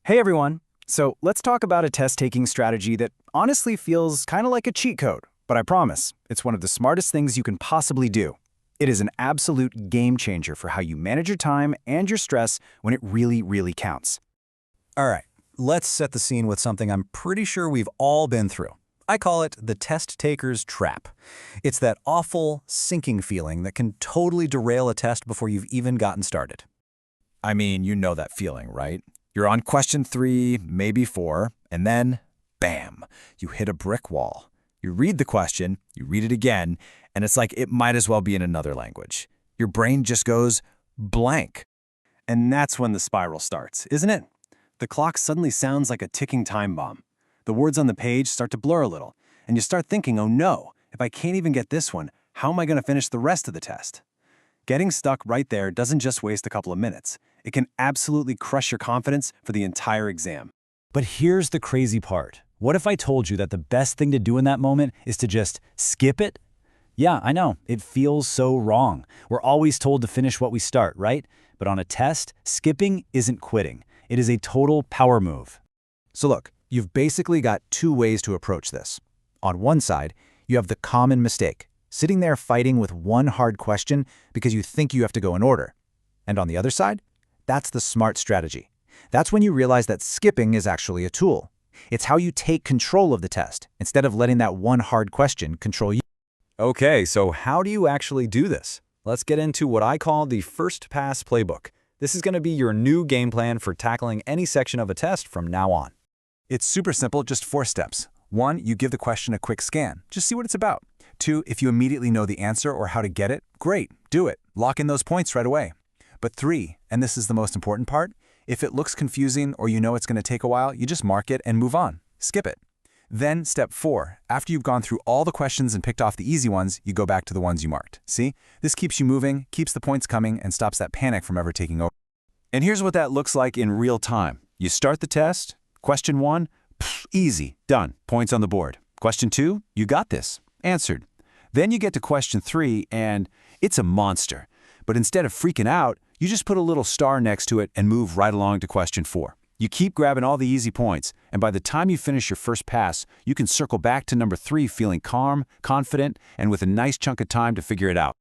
Hey everyone! So let's talk about a test-taking strategy that honestly feels kind of like a cheat code, but I promise, it's one of the smartest things you can possibly do. It is an absolute game changer for how you manage your time and your stress when it really counts. All right, let's set the scene with something I'm pretty sure we've all been through. I call it the test taker's trap. It's that awful, sinking feeling that can totally derail a test before you've even gotten started. I mean, you know that feeling, right? You're on question 3, maybe 4, and then, bam, you hit a brick wall. You read the question, you read it again, and it's like it might as well be in another language. Your brain just goes blank. And that's when the spiral starts, isn't it? The clock suddenly sounds like a ticking time bomb. The words on the page start to blur a little, and you start thinking, oh no, if I can't even get this one, how am I going to finish the rest of the test? Getting stuck right there doesn't just waste a couple of minutes. It can absolutely crush your confidence for the entire exam. But here's the crazy part. What if I told you that the best thing to do in that moment is to just skip it? Yeah, I know, it feels so wrong. We're always told to finish what we start, right? But on a test, skipping isn't quitting. It is a total power move. So look, you've basically got 2 ways to approach this. On one side, you have the common mistake, sitting there fighting with one hard question because you think you have to go in order. And on the other side, that's the smart strategy. That's when you realize that skipping is actually a tool. It's how you take control of the test, instead of letting that one hard question control you. Okay, so how do you actually do this? Let's get into what I call the first pass playbook. This is going to be your new game plan for tackling any section of a test from now on. It's super simple, just 4 steps. 1, you give the question a quick scan. Just see what it's about. 2, if you immediately know the answer or how to get it, great, do it. Lock in those points right away. But 3, and this is the most important part, if it looks confusing or you know it's going to take a while, you just mark it and move on. Skip it. Then step 4, after you've gone through all the questions and picked off the easy ones, you go back to the ones you marked. See? This keeps you moving, keeps the points coming, and stops that panic from ever taking over. And here's what that looks like in real time. You start the test, question 1, easy, done, points on the board. Question 2, you got this, answered. Then you get to question 3, and it's a monster. But instead of freaking out, you just put a little star next to it and move right along to question 4. You keep grabbing all the easy points, and by the time you finish your first pass, you can circle back to number 3 feeling calm, confident, and with a nice chunk of time to figure it out.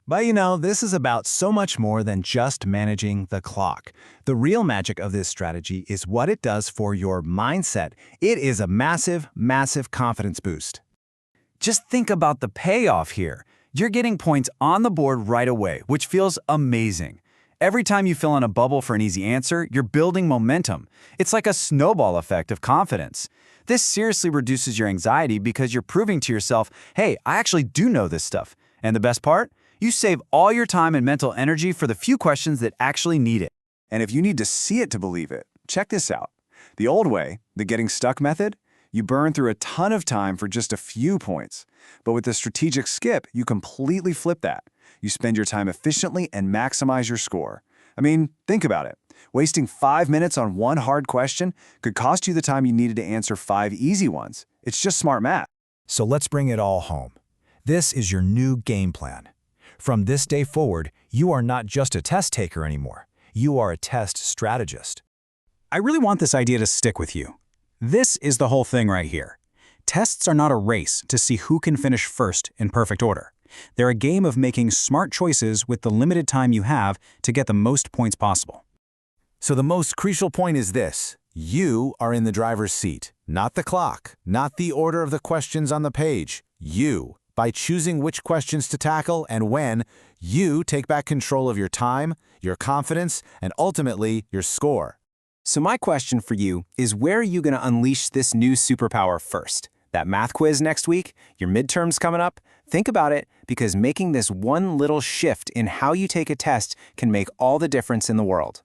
But this is about so much more than just managing the clock. The real magic of this strategy is what it does for your mindset. It is a massive confidence boost. Just think about the payoff here. You're getting points on the board right away, which feels amazing. Every time you fill in a bubble for an easy answer, you're building momentum. It's like a snowball effect of confidence. This seriously reduces your anxiety because you're proving to yourself, hey, I actually do know this stuff. And the best part? You save all your time and mental energy for the few questions that actually need it. And if you need to see it to believe it, check this out. The old way, the getting stuck method, you burn through a ton of time for just a few points. But with the strategic skip, you completely flip that. You spend your time efficiently and maximize your score. I mean, think about it. Wasting 5 minutes on one hard question could cost you the time you needed to answer 5 easy ones. It's just smart math. So let's bring it all home. This is your new game plan. From this day forward, you are not just a test taker anymore. You are a test strategist. I really want this idea to stick with you. This is the whole thing right here. Tests are not a race to see who can finish first in perfect order. They're a game of making smart choices with the limited time you have to get the most points possible. So the most crucial point is this. You are in the driver's seat, not the clock, not the order of the questions on the page. You, by choosing which questions to tackle and when, you take back control of your time, your confidence, and ultimately your score. So my question for you is, where are you going to unleash this new superpower first? That math quiz next week? Your midterms coming up? Think about it, because making this one little shift in how you take a test can make all the difference in the world.